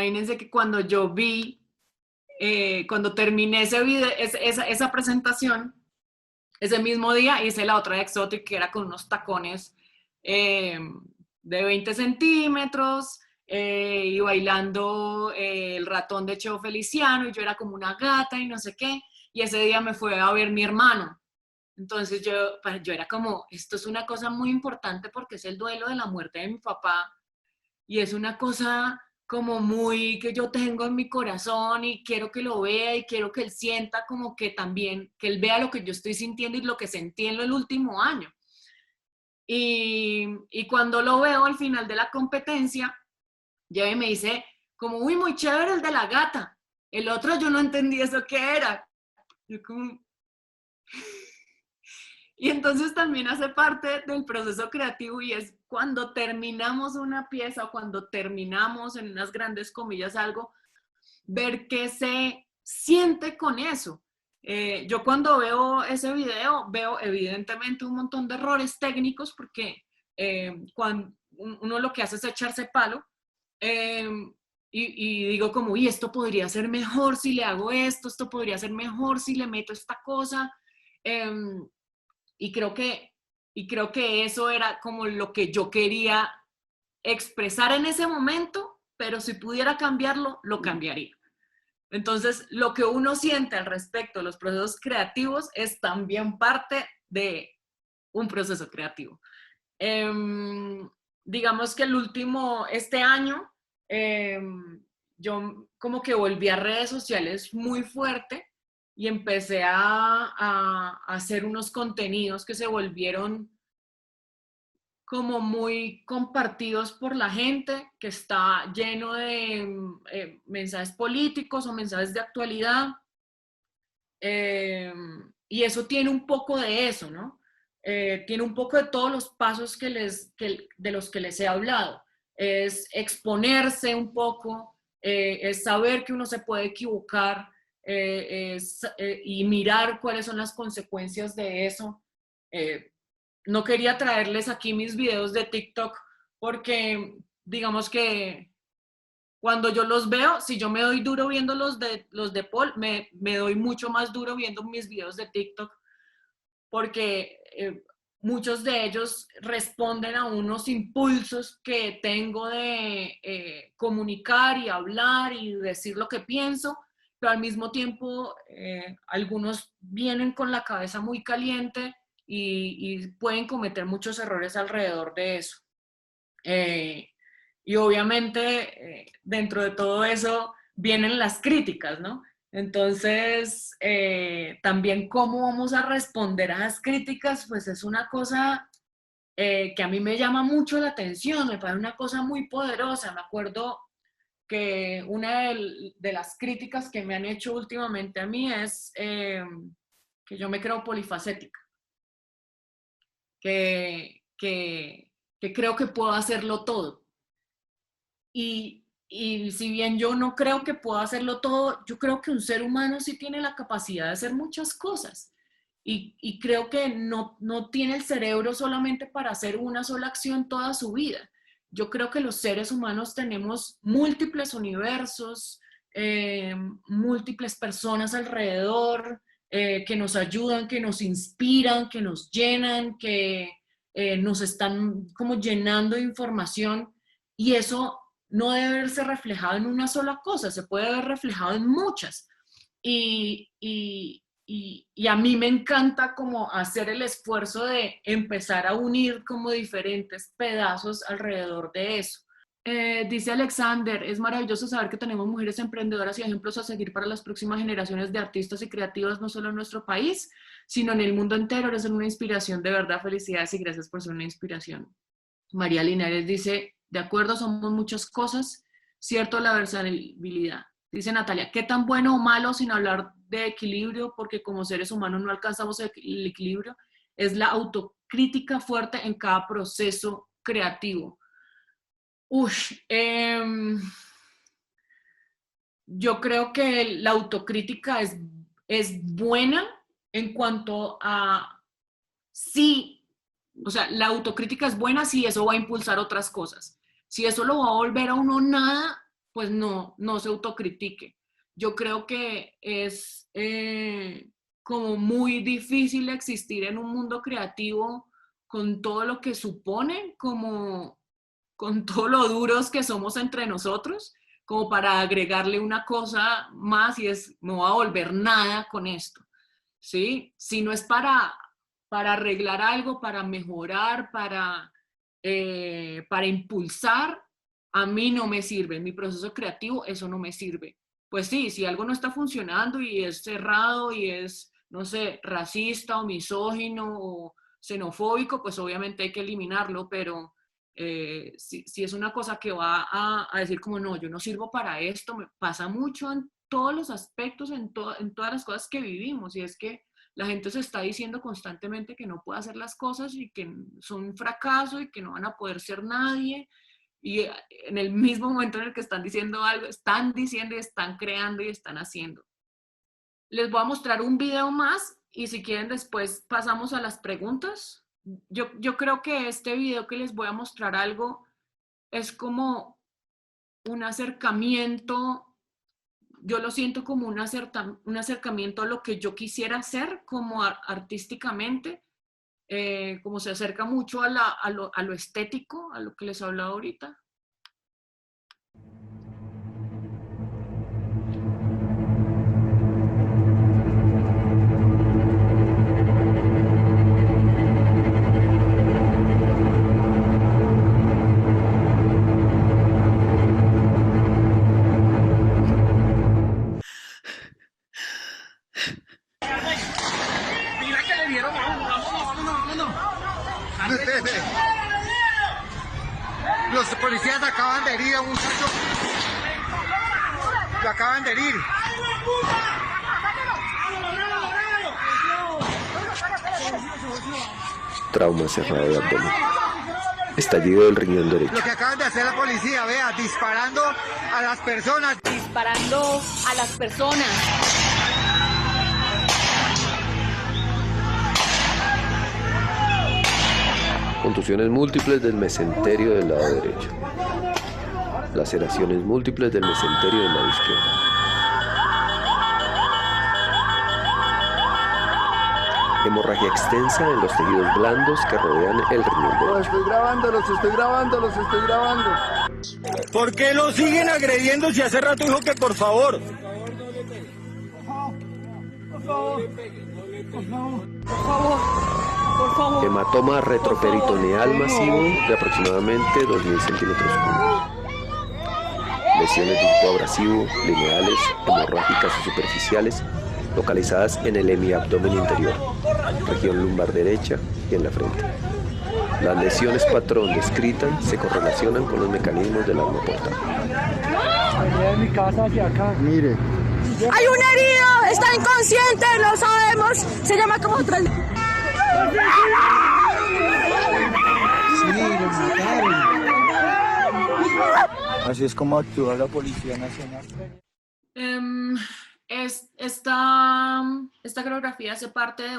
imagínense que cuando yo vi, cuando terminé ese video, esa presentación, ese mismo día hice la otra de Exotic, que era con unos tacones eh, de 20 centímetros y bailando el ratón de Cheo Feliciano, y yo era como una gata y no sé qué, y ese día me fue a ver mi hermano. Entonces yo era como, esto es una cosa muy importante porque es el duelo de la muerte de mi papá y es una cosa como muy que yo tengo en mi corazón y quiero que lo vea y quiero que él sienta como que también, que él vea lo que yo estoy sintiendo y lo que sentí en el último año. Y cuando lo veo al final de la competencia, ya me dice como, uy, muy chévere el de la gata. El otro yo no entendí eso qué era. Yo como, y entonces también hace parte del proceso creativo y es cuando terminamos una pieza o cuando terminamos en unas grandes comillas algo, ver qué se siente con eso. Yo cuando veo ese video veo evidentemente un montón de errores técnicos porque cuando uno lo que hace es echarse palo eh, y digo como, y esto podría ser mejor si le hago esto podría ser mejor si le meto esta cosa. Eh, y creo que eso era como lo que yo quería expresar en ese momento, pero si pudiera cambiarlo, lo cambiaría. Entonces, lo que uno siente al respecto de los procesos creativos es también parte de un proceso creativo. Eh, digamos que este año, eh, yo como que volví a redes sociales muy fuerte y empecé a hacer unos contenidos que se volvieron como muy compartidos por la gente, que está lleno de mensajes políticos o mensajes de actualidad. Eh, y eso tiene un poco de eso, ¿no? Tiene un poco de todos los pasos de los que les he hablado. Es exponerse un poco, es saber que uno se puede equivocar y mirar cuáles son las consecuencias de eso. No quería traerles aquí mis videos de TikTok porque digamos que cuando yo los veo, si yo me doy duro viendo los de Paul, me doy mucho más duro viendo mis videos de TikTok porque muchos de ellos responden a unos impulsos que tengo de comunicar y hablar y decir lo que pienso, pero al mismo tiempo algunos vienen con la cabeza muy caliente y pueden cometer muchos errores alrededor de eso. Eh, y obviamente dentro de todo eso vienen las críticas, ¿no? Entonces, también cómo vamos a responder a las críticas, pues es una cosa que a mí me llama mucho la atención, me parece una cosa muy poderosa. Me acuerdo que una de las críticas que me han hecho últimamente a mí es que yo me creo polifacética, que creo que puedo hacerlo todo. Y si bien yo no creo que pueda hacerlo todo, yo creo que un ser humano sí tiene la capacidad de hacer muchas cosas. Y creo que no tiene el cerebro solamente para hacer una sola acción toda su vida. Yo creo que los seres humanos tenemos múltiples universos, múltiples personas alrededor que nos ayudan, que nos inspiran, que nos llenan, que nos están como llenando de información. Y eso no debe verse reflejado en una sola cosa, se puede ver reflejado en muchas. Y a mí me encanta como hacer el esfuerzo de empezar a unir como diferentes pedazos alrededor de eso. Dice Alexander, es maravilloso saber que tenemos mujeres emprendedoras y ejemplos a seguir para las próximas generaciones de artistas y creativas, no solo en nuestro país, sino en el mundo entero. Eres una inspiración, de verdad, felicidades y gracias por ser una inspiración. María Linares dice, de acuerdo, somos muchas cosas, cierto la versatilidad. Dice Natalia, ¿qué tan bueno o malo sin hablar de equilibrio? Porque como seres humanos no alcanzamos el equilibrio. Es la autocrítica fuerte en cada proceso creativo. Yo creo que la autocrítica es buena en cuanto a sí, o sea, la autocrítica es buena si eso va a impulsar otras cosas. Si eso lo va a volver a uno nada, pues no se autocritique. Yo creo que es como muy difícil existir en un mundo creativo con todo lo que supone, como con todo lo duros que somos entre nosotros, como para agregarle una cosa más y es, no va a volver nada con esto, ¿sí? Si no es para arreglar algo, para mejorar, para impulsar, a mí no me sirve. En mi proceso creativo eso no me sirve. Pues sí, si algo no está funcionando y es cerrado y es, no sé, racista o misógino o xenofóbico, pues obviamente hay que eliminarlo, pero si es una cosa que va a decir como no, yo no sirvo para esto, me pasa mucho en todos los aspectos, en todas las cosas que vivimos, y es que la gente se está diciendo constantemente que no puede hacer las cosas y que son un fracaso y que no van a poder ser nadie. Y en el mismo momento en el que están diciendo algo, están diciendo y están creando y están haciendo. Les voy a mostrar un video más y si quieren después pasamos a las preguntas. Yo creo que este video que les voy a mostrar algo es como un acercamiento, yo lo siento como un acercamiento a lo que yo quisiera hacer como artísticamente, como se acerca mucho a lo estético, a lo que les hablaba ahorita. Mira que le dieron, vámonos. Los policías acaban de herir a un muchacho. Lo acaban de herir. Trauma cerrado de abdomen. Estallido del riñón derecho. Lo que acaban de hacer la policía, vea, disparando a las personas. Disparando a las personas. Contusiones múltiples del mesenterio del lado derecho. Laceraciones múltiples del mesenterio del lado izquierdo. Hemorragia extensa en los tejidos blandos que rodean el riñón derecho. Los estoy grabando. ¿Por qué lo siguen agrediendo si hace rato dijo que por favor? Por favor. Hematoma retroperitoneal masivo de aproximadamente 2.000 centímetros cúbicos. Lesiones de tipo abrasivo, lineales, hemorrágicas y superficiales, localizadas en el hemiabdomen interior, región lumbar derecha y en la frente. Las lesiones patrón descritas se correlacionan con los mecanismos del arma portal. De mi casa hacia acá. Mire. Hay un herido, está inconsciente, lo sabemos, se llama como otra. Sí, lo mataron. Así es como actúa la Policía Nacional. Esta coreografía hace parte de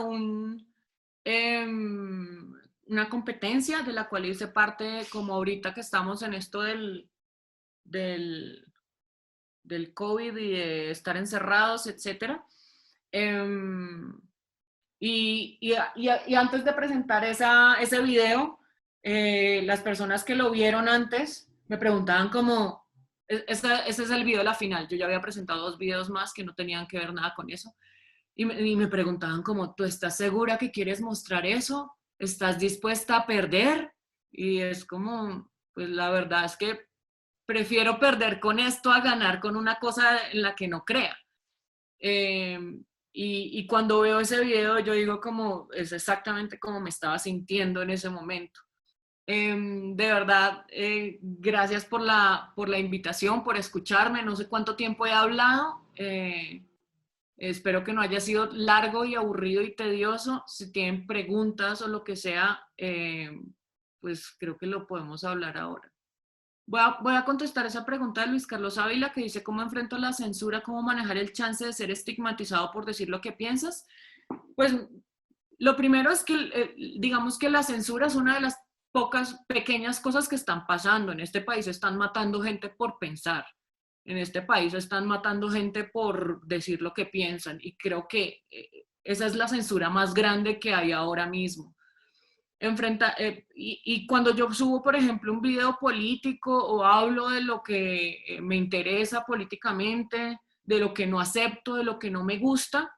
una competencia de la cual hice parte, como ahorita que estamos en esto del COVID y de estar encerrados, etc. Y antes de presentar ese video, las personas que lo vieron antes me preguntaban como, ese es el video de la final, yo ya había presentado 2 videos más que no tenían que ver nada con eso, y me preguntaban como, ¿tú estás segura que quieres mostrar eso? ¿Estás dispuesta a perder? Y es como, pues la verdad es que prefiero perder con esto a ganar con una cosa en la que no crea. Y cuando veo ese video yo digo como, es exactamente como me estaba sintiendo en ese momento. De verdad, gracias por la invitación, por escucharme. No sé cuánto tiempo he hablado. Espero que no haya sido largo y aburrido y tedioso. Si tienen preguntas o lo que sea, pues creo que lo podemos hablar ahora. Voy a contestar esa pregunta de Luis Carlos Ávila que dice, ¿cómo enfrento la censura? ¿Cómo manejar el chance de ser estigmatizado por decir lo que piensas? Pues lo primero es que digamos que la censura es una de las pocas pequeñas cosas que están pasando. En este país están matando gente por pensar. en este país están matando gente por decir lo que piensan, y creo que esa es la censura más grande que hay ahora mismo. Y cuando yo subo, por ejemplo, un video político o hablo de lo que me interesa políticamente, de lo que no acepto, de lo que no me gusta,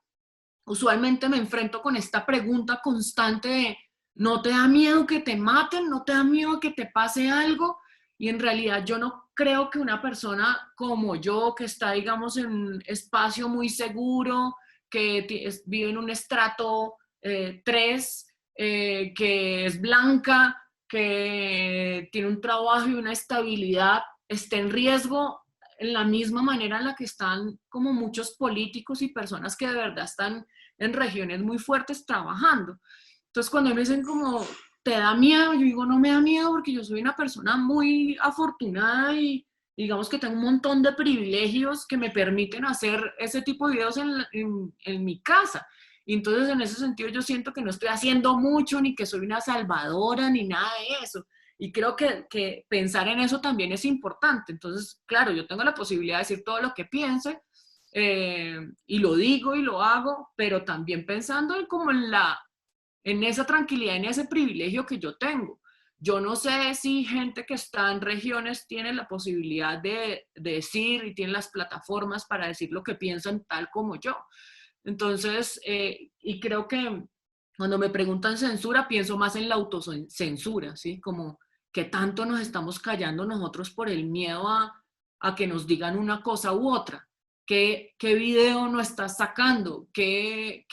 usualmente me enfrento con esta pregunta constante de ¿no te da miedo que te maten? ¿No te da miedo que te pase algo? Y en realidad yo no creo que una persona como yo, que está, digamos, en un espacio muy seguro, que vive en un estrato 3, que es blanca, que tiene un trabajo y una estabilidad, esté en riesgo en la misma manera en la que están como muchos políticos y personas que de verdad están en regiones muy fuertes trabajando. Entonces cuando me dicen como, ¿te da miedo? Yo digo, no me da miedo porque yo soy una persona muy afortunada y digamos que tengo un montón de privilegios que me permiten hacer ese tipo de videos en mi casa. Y entonces en ese sentido yo siento que no estoy haciendo mucho, ni que soy una salvadora, ni nada de eso. Y creo que pensar en eso también es importante. Entonces, claro, yo tengo la posibilidad de decir todo lo que piense, y lo digo y lo hago, pero también pensando como en esa tranquilidad, en ese privilegio que yo tengo. Yo no sé si gente que está en regiones tiene la posibilidad de decir y tiene las plataformas para decir lo que piensan tal como yo. Entonces, y creo que cuando me preguntan censura, pienso más en la autocensura, ¿sí? Como que tanto nos estamos callando nosotros por el miedo a que nos digan una cosa u otra. ¿Qué video no estás sacando? ¿Qué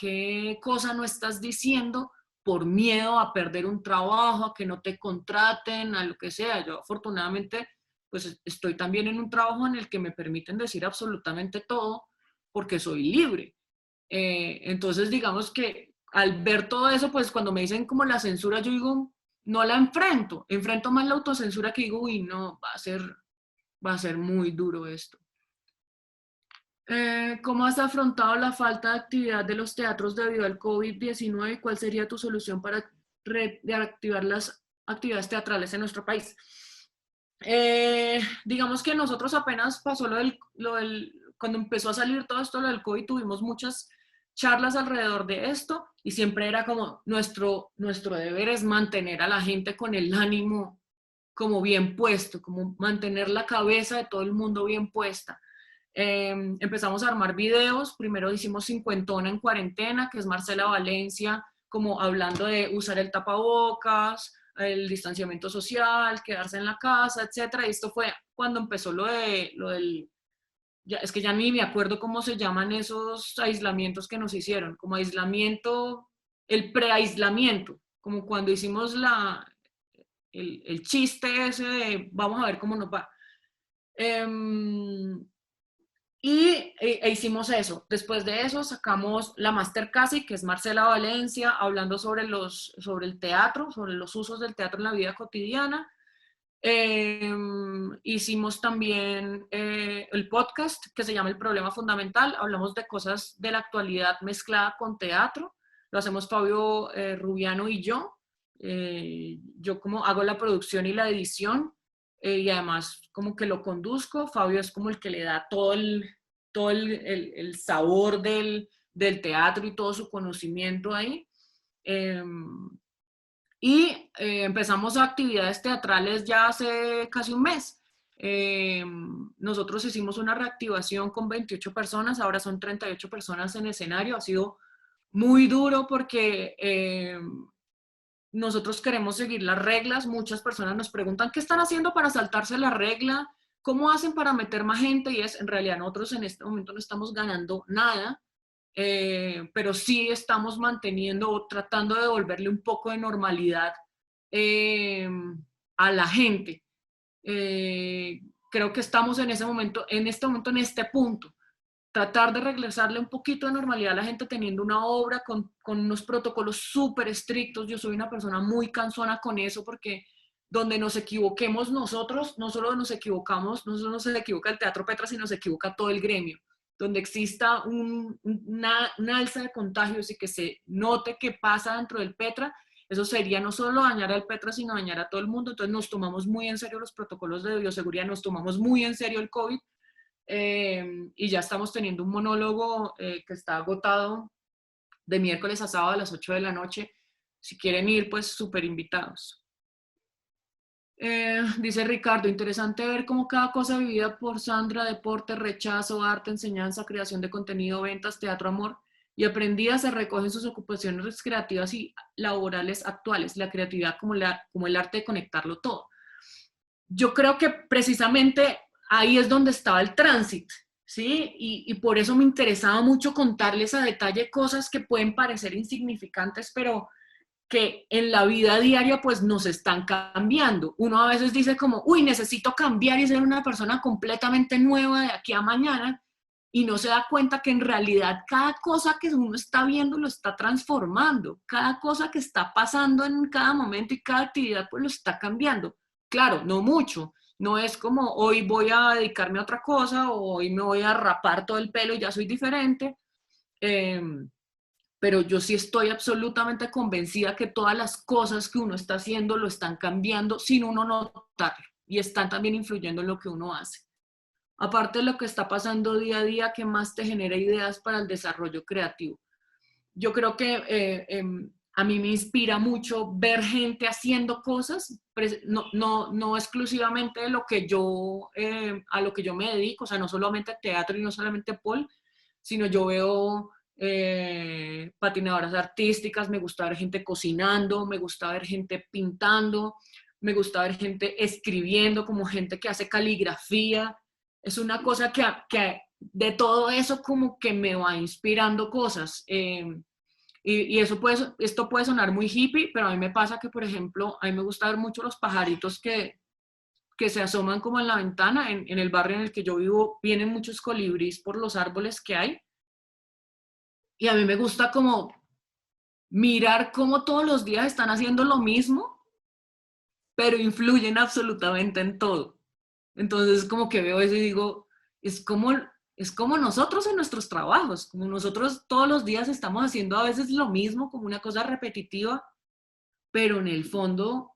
cosa no estás diciendo por miedo a perder un trabajo, a que no te contraten, a lo que sea? Yo afortunadamente pues estoy también en un trabajo en el que me permiten decir absolutamente todo porque soy libre. Entonces digamos que al ver todo eso, pues cuando me dicen como la censura, yo digo, no la enfrento más la autocensura, que digo, uy, no, va a ser muy duro esto. ¿Cómo has afrontado la falta de actividad de los teatros debido al COVID-19? ¿Cuál sería tu solución para reactivar las actividades teatrales en nuestro país? Digamos que nosotros apenas pasó cuando empezó a salir todo esto, lo del COVID, tuvimos muchas charlas alrededor de esto y siempre era como nuestro deber es mantener a la gente con el ánimo como bien puesto, como mantener la cabeza de todo el mundo bien puesta. Empezamos a armar videos, primero hicimos Cincuentona en Cuarentena, que es Marcela Valencia, como hablando de usar el tapabocas, el distanciamiento social, quedarse en la casa, etc. Y esto fue cuando empezó lo del, es que ya ni me acuerdo cómo se llaman esos aislamientos que nos hicieron, como aislamiento, el preaislamiento, como cuando hicimos el chiste ese de vamos a ver cómo nos va. Hicimos eso. Después de eso sacamos la Master Casi, que es Marcela Valencia, hablando sobre el teatro, sobre los usos del teatro en la vida cotidiana. Hicimos también el podcast que se llama El Problema Fundamental. Hablamos de cosas de la actualidad mezclada con teatro. Lo hacemos Fabio Rubiano y yo. Yo como hago la producción y la edición. Y además como que lo conduzco. Fabio es como el que le da todo el sabor del teatro y todo su conocimiento ahí. Empezamos actividades teatrales ya hace casi un mes. Nosotros hicimos una reactivación con 28 personas, ahora son 38 personas en escenario. Ha sido muy duro porque nosotros queremos seguir las reglas. Muchas personas nos preguntan qué están haciendo para saltarse la regla, cómo hacen para meter más gente, y en realidad nosotros en este momento no estamos ganando nada, pero sí estamos manteniendo o tratando de devolverle un poco de normalidad a la gente. Creo que estamos en este punto. Tratar de regresarle un poquito de normalidad a la gente teniendo una obra con unos protocolos súper estrictos. Yo soy una persona muy cansona con eso porque donde nos equivoquemos nosotros, no solo nos equivocamos, no solo se equivoca el Teatro Petra, sino se equivoca todo el gremio. Donde exista una alza de contagios y que se note que pasa dentro del Petra, eso sería no solo dañar al Petra, sino dañar a todo el mundo. Entonces nos tomamos muy en serio los protocolos de bioseguridad, nos tomamos muy en serio el COVID. y ya estamos teniendo un monólogo que está agotado de miércoles a sábado a las 8 de la noche. Si quieren ir, pues súper invitados. Dice Ricardo, interesante ver cómo cada cosa vivida por Sandra, deporte, rechazo, arte, enseñanza, creación de contenido, ventas, teatro, amor y aprendida se recogen sus ocupaciones creativas y laborales actuales, la creatividad como el arte de conectarlo todo. Yo creo que precisamente ahí es donde estaba el tránsito, ¿sí? Y por eso me interesaba mucho contarles a detalle cosas que pueden parecer insignificantes, pero que en la vida diaria pues nos están cambiando. Uno a veces dice como, uy, necesito cambiar y ser una persona completamente nueva de aquí a mañana, y no se da cuenta que en realidad cada cosa que uno está viendo lo está transformando, cada cosa que está pasando en cada momento y cada actividad pues lo está cambiando. Claro, no mucho, no es como hoy voy a dedicarme a otra cosa o hoy me voy a rapar todo el pelo y ya soy diferente, pero yo sí estoy absolutamente convencida que todas las cosas que uno está haciendo lo están cambiando sin uno notarlo y están también influyendo en lo que uno hace. Aparte de lo que está pasando día a día, ¿qué más te genera ideas para el desarrollo creativo? Yo creo que a mí me inspira mucho ver gente haciendo cosas, no exclusivamente de lo que yo, a lo que yo me dedico, o sea, no solamente teatro y no solamente pole, sino yo veo patinadoras artísticas, me gusta ver gente cocinando, me gusta ver gente pintando, me gusta ver gente escribiendo, como gente que hace caligrafía. Es una cosa que de todo eso como que me va inspirando cosas. Y esto puede sonar muy hippie, pero a mí me pasa que, por ejemplo, a mí me gusta ver mucho los pajaritos que se asoman como en la ventana. En el barrio en el que yo vivo vienen muchos colibríes por los árboles que hay. Y a mí me gusta como mirar cómo todos los días están haciendo lo mismo, pero influyen absolutamente en todo. Entonces como que veo eso y digo, es como nosotros en nuestros trabajos, como nosotros todos los días estamos haciendo a veces lo mismo, como una cosa repetitiva, pero en el fondo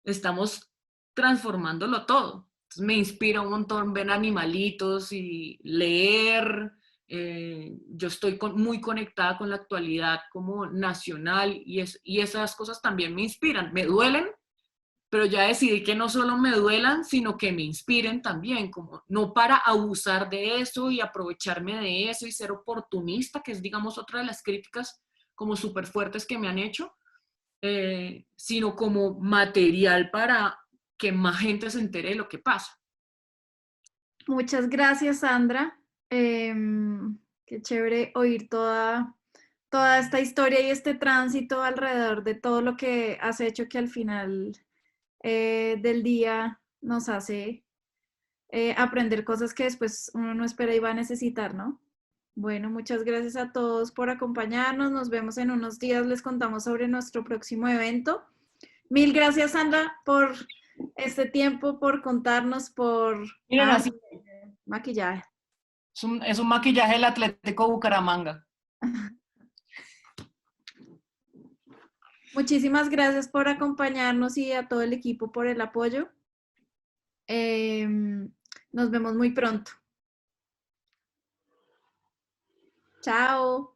estamos transformándolo todo. Entonces me inspira un montón ver animalitos y leer. Yo estoy muy conectada con la actualidad como nacional y esas cosas también me inspiran. Me duelen, pero ya decidí que no solo me duelan, sino que me inspiren también, como no para abusar de eso y aprovecharme de eso y ser oportunista, que es, digamos, otra de las críticas como súper fuertes que me han hecho, sino como material para que más gente se entere de lo que pasa. Muchas gracias, Sandra. Qué chévere oír toda esta historia y este tránsito alrededor de todo lo que has hecho, que al final del día nos hace aprender cosas que después uno no espera y va a necesitar, ¿no? Bueno, muchas gracias a todos por acompañarnos. Nos vemos en unos días. Les contamos sobre nuestro próximo evento. Mil gracias, Sandra, por este tiempo, por contarnos, por Miren, maquillaje. Es un maquillaje del Atlético Bucaramanga. Muchísimas gracias por acompañarnos y a todo el equipo por el apoyo. Nos vemos muy pronto. Chao.